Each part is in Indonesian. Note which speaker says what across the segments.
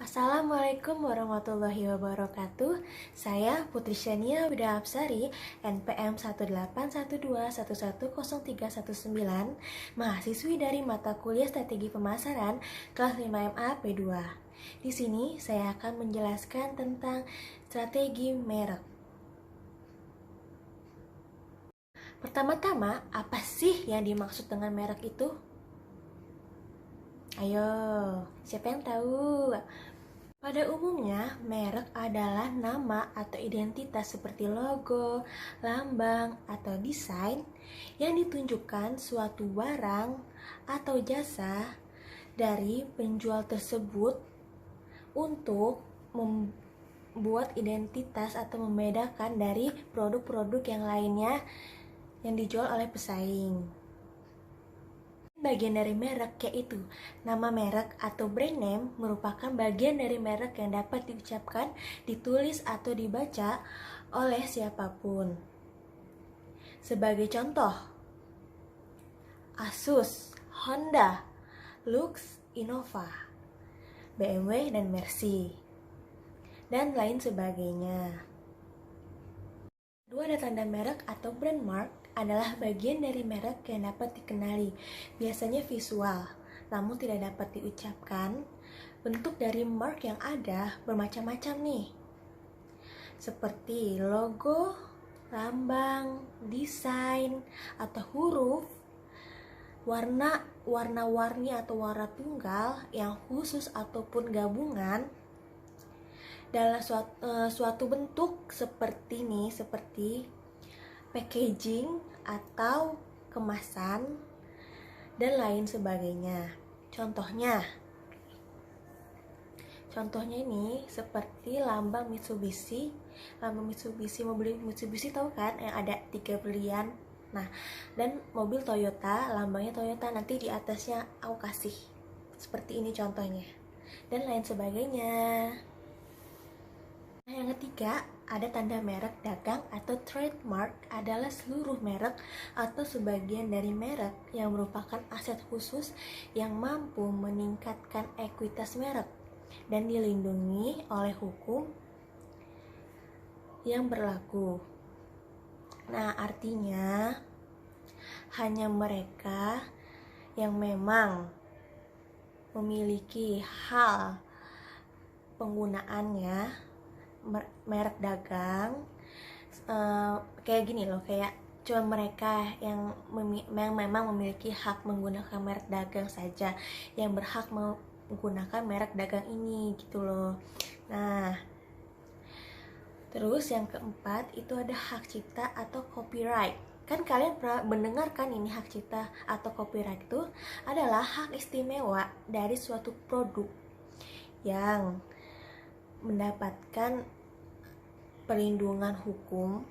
Speaker 1: Assalamualaikum warahmatullahi wabarakatuh. Saya Putri Syania Wida Apsari, NPM 18121103119, mahasiswi dari mata kuliah Strategi Pemasaran kelas 5MA P2. Di sini saya akan menjelaskan tentang strategi merek. Pertama-tama, apa sih yang dimaksud dengan merek itu? Ayo, siapa yang tahu? Pada umumnya, merek adalah nama atau identitas seperti logo, lambang, atau desain yang ditunjukkan suatu barang atau jasa dari penjual tersebut untuk membuat identitas atau membedakan dari produk-produk yang lainnya yang dijual oleh pesaing. Bagian dari merek yaitu nama merek atau brand name merupakan bagian dari merek yang dapat diucapkan, ditulis, atau dibaca oleh siapapun. Sebagai contoh, Asus, Honda, Lux, Innova, BMW, dan Mercy, dan lain sebagainya. Dua ada tanda merek atau brand mark adalah bagian dari merek yang dapat dikenali, biasanya visual, namun tidak dapat diucapkan. Bentuk dari mark yang ada bermacam-macam nih, seperti logo, lambang, desain, atau huruf, warna-warni atau warna tunggal yang khusus ataupun gabungan dalam suatu bentuk seperti packaging atau kemasan dan lain sebagainya. Contohnya ini seperti lambang Mitsubishi. Mobil Mitsubishi tahu kan, yang ada 3 berlian. Nah, dan mobil Toyota, lambangnya Toyota, nanti di atasnya aku kasih seperti ini contohnya, dan lain sebagainya. Nah, yang ketiga, ada tanda merek dagang atau trademark adalah seluruh merek atau sebagian dari merek yang merupakan aset khusus yang mampu meningkatkan ekuitas merek dan dilindungi oleh hukum yang berlaku. Nah, artinya hanya mereka yang memang memiliki hal penggunaannya merek dagang, kayak gini loh, kayak cuma mereka yang memang memiliki hak menggunakan merek dagang saja yang berhak menggunakan merek dagang ini gitu loh. Nah, terus yang keempat itu ada hak cipta atau copyright. Kan kalian pernah mendengar kan, ini hak cipta atau copyright itu adalah hak istimewa dari suatu produk yang mendapatkan perlindungan hukum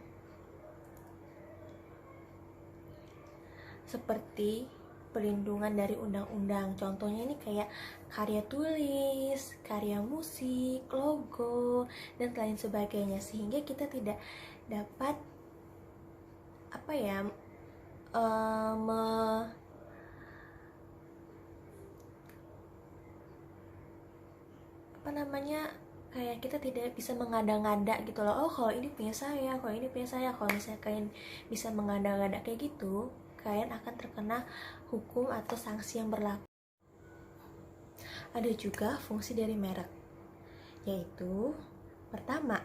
Speaker 1: seperti perlindungan dari undang-undang. Contohnya ini kayak karya tulis, karya musik, logo, dan lain sebagainya, sehingga kita tidak dapat kayak kita tidak bisa mengada-ngada gitu loh. Oh, kalau ini punya saya, kalau ini punya saya. Kalau misalnya kalian bisa mengada-ngada kayak gitu, kalian akan terkena hukum atau sanksi yang berlaku. Ada juga fungsi dari merek, yaitu pertama,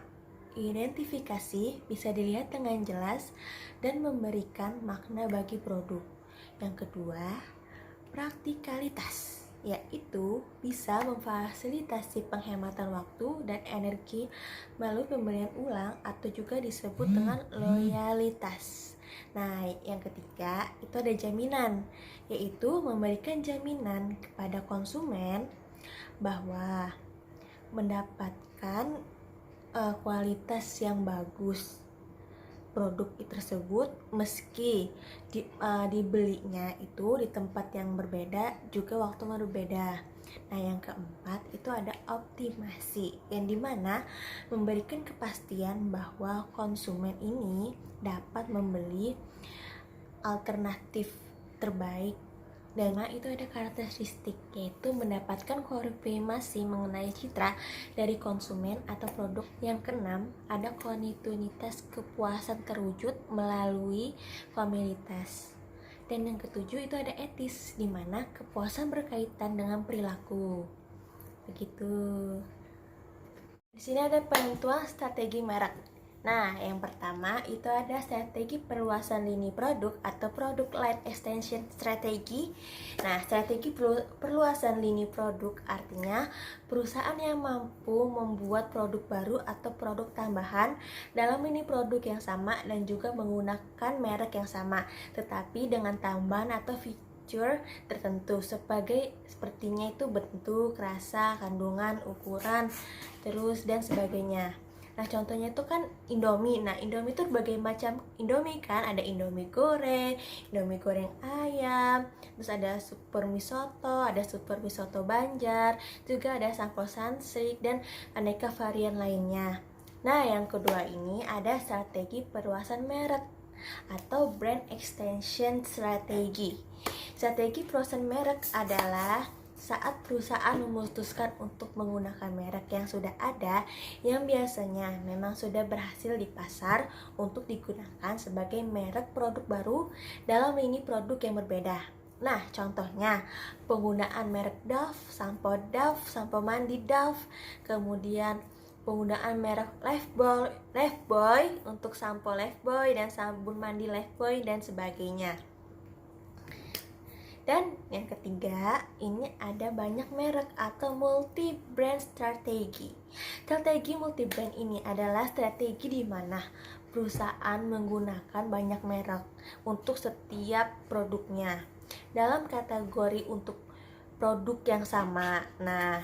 Speaker 1: identifikasi bisa dilihat dengan jelas dan memberikan makna bagi produk. Yang kedua, praktikalitas, yaitu bisa memfasilitasi penghematan waktu dan energi melalui pembelian ulang atau juga disebut dengan loyalitas. Nah, yang ketiga itu ada jaminan, yaitu memberikan jaminan kepada konsumen bahwa mendapatkan kualitas yang bagus produk tersebut meski dibelinya itu di tempat yang berbeda, juga waktu berbeda. Nah, yang keempat itu ada optimasi, yang dimana memberikan kepastian bahwa konsumen ini dapat membeli alternatif terbaik Dan itu ada karakteristik, yaitu mendapatkan konfirmasi mengenai citra dari konsumen atau produk. Yang keenam, ada kontinuitas kepuasan terwujud melalui familiaritas. Dan yang ketujuh itu ada etis, di mana kepuasan berkaitan dengan perilaku. Begitu. Di sini ada penentuan strategi merek. Nah, yang pertama itu ada strategi perluasan lini produk atau product line extension strategy. Nah, strategi perluasan lini produk artinya perusahaan yang mampu membuat produk baru atau produk tambahan dalam lini produk yang sama dan juga menggunakan merek yang sama, tetapi dengan tambahan atau fitur tertentu sepertinya itu bentuk, rasa, kandungan, ukuran, terus dan sebagainya. Nah, contohnya itu kan Indomie. Nah, Indomie itu berbagai macam Indomie kan. Ada Indomie goreng ayam, terus ada super mie soto, ada super mie soto Banjar, juga ada sampo sansrik dan aneka varian lainnya. Nah, yang kedua ini ada strategi perluasan merek atau brand extension strategy. Strategi perluasan merek adalah saat perusahaan memutuskan untuk menggunakan merek yang sudah ada, yang biasanya memang sudah berhasil di pasar untuk digunakan sebagai merek produk baru dalam lini produk yang berbeda. Nah, contohnya penggunaan merek Dove, sampo mandi Dove, kemudian penggunaan merek Lifebuoy untuk sampo Lifebuoy dan sabun mandi Lifebuoy dan sebagainya. Dan yang ketiga, ini ada banyak merek atau multi-brand strategi. Strategi multi-brand ini adalah strategi di mana perusahaan menggunakan banyak merek untuk setiap produknya dalam kategori untuk produk yang sama. Nah,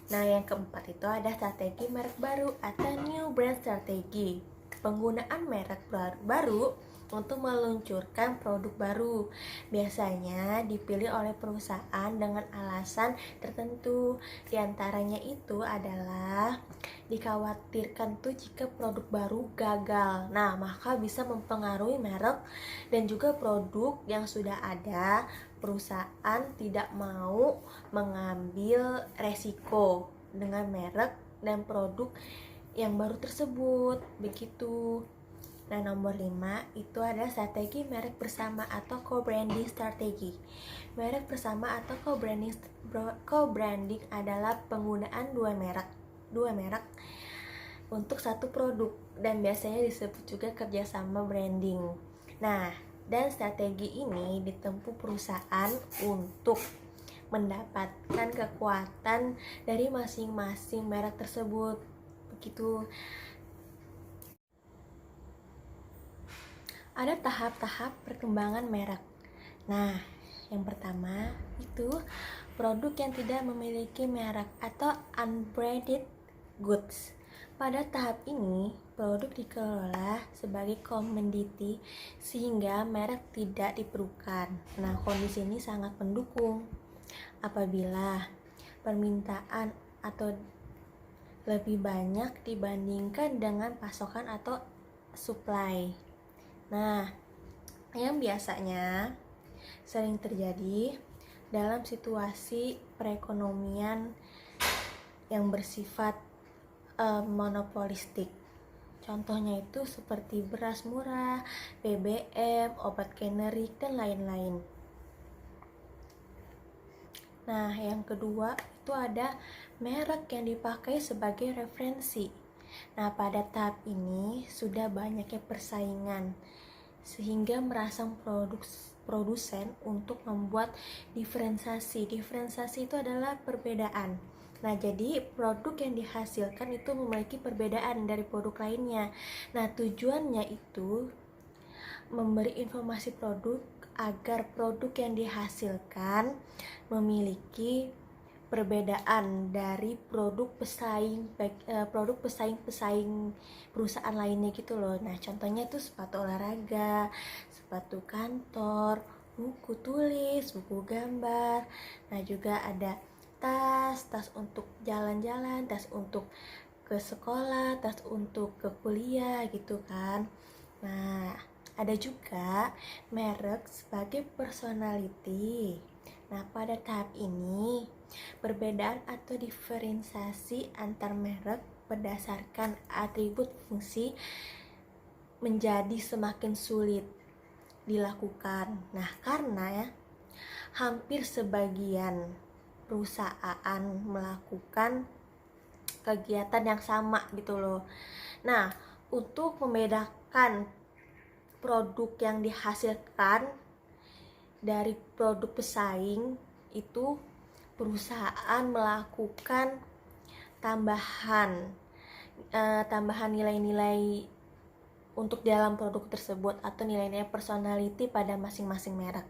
Speaker 1: yang keempat itu ada strategi merek baru atau new brand strategi. Penggunaan merek baru untuk meluncurkan produk baru biasanya dipilih oleh perusahaan dengan alasan tertentu. Di antaranya itu adalah dikhawatirkan tuh jika produk baru gagal. Nah, maka bisa mempengaruhi merek dan juga produk yang sudah ada. Perusahaan tidak mau mengambil resiko dengan merek dan produk yang baru tersebut. Begitu. Nah, nomor 5 itu ada strategi merek bersama atau co-branding strategi. Merek bersama atau co-branding adalah penggunaan dua merek untuk satu produk dan biasanya disebut juga kerjasama branding. Nah, dan strategi ini ditempuh perusahaan untuk mendapatkan kekuatan dari masing-masing merek tersebut. Begitu. Ada tahap-tahap perkembangan merek. Nah, yang pertama itu produk yang tidak memiliki merek atau unbranded goods. Pada tahap ini, produk dikelola sebagai komoditi sehingga merek tidak diperlukan. Nah, kondisi ini sangat mendukung apabila permintaan atau lebih banyak dibandingkan dengan pasokan atau supply. Nah, yang biasanya sering terjadi dalam situasi perekonomian yang bersifat monopolistik. Contohnya itu seperti beras murah, BBM, obat generik, dan lain-lain. Nah, yang kedua itu ada merek yang dipakai sebagai referensi. Nah, pada tahap ini sudah banyaknya persaingan sehingga merangsang produsen untuk membuat diferensiasi. Diferensiasi itu adalah perbedaan. Nah, jadi produk yang dihasilkan itu memiliki perbedaan dari produk lainnya. Nah, tujuannya itu memberi informasi produk agar produk yang dihasilkan memiliki perbedaan dari produk pesaing perusahaan lainnya gitu loh. Nah, contohnya tuh sepatu olahraga, sepatu kantor, buku tulis, buku gambar. Nah, juga ada tas untuk jalan-jalan, tas untuk ke sekolah, tas untuk ke kuliah gitu kan. Nah, Ada juga merek sebagai personality. Nah, pada tahap ini, perbedaan atau diferensiasi antar merek berdasarkan atribut fungsi menjadi semakin sulit dilakukan. Nah, karena ya, hampir sebagian perusahaan melakukan kegiatan yang sama gitu loh. Nah, untuk membedakan produk yang dihasilkan dari produk pesaing itu perusahaan melakukan tambahan nilai-nilai untuk dalam produk tersebut atau nilai-nilai personality pada masing-masing merek.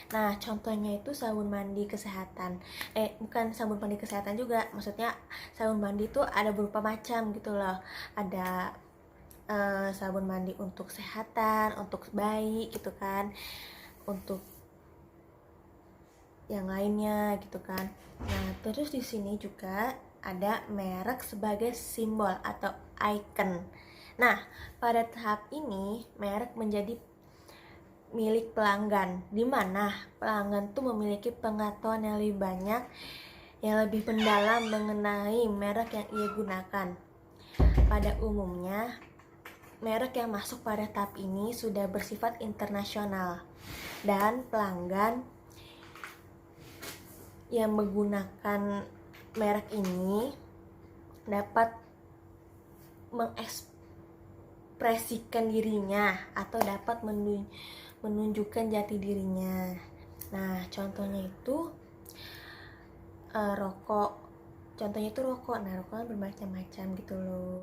Speaker 1: Nah, contohnya itu sabun mandi kesehatan. Bukan sabun mandi kesehatan juga, maksudnya sabun mandi itu ada beberapa macam gitu loh. Ada sabun mandi untuk kesehatan, untuk bayi gitu kan, untuk yang lainnya gitu kan. Nah, terus di sini juga ada merek sebagai simbol atau icon. Nah, pada tahap ini merek menjadi milik pelanggan, di mana pelanggan tuh memiliki pengetahuan yang lebih banyak, yang lebih mendalam mengenai merek yang ia gunakan. Pada umumnya, merek yang masuk pada tahap ini sudah bersifat internasional dan pelanggan yang menggunakan merek ini dapat mengekspresikan dirinya atau dapat menunjukkan jati dirinya. Nah, contohnya itu rokok. Contohnya itu rokok. Nah, rokok kan bermacam-macam gitu loh.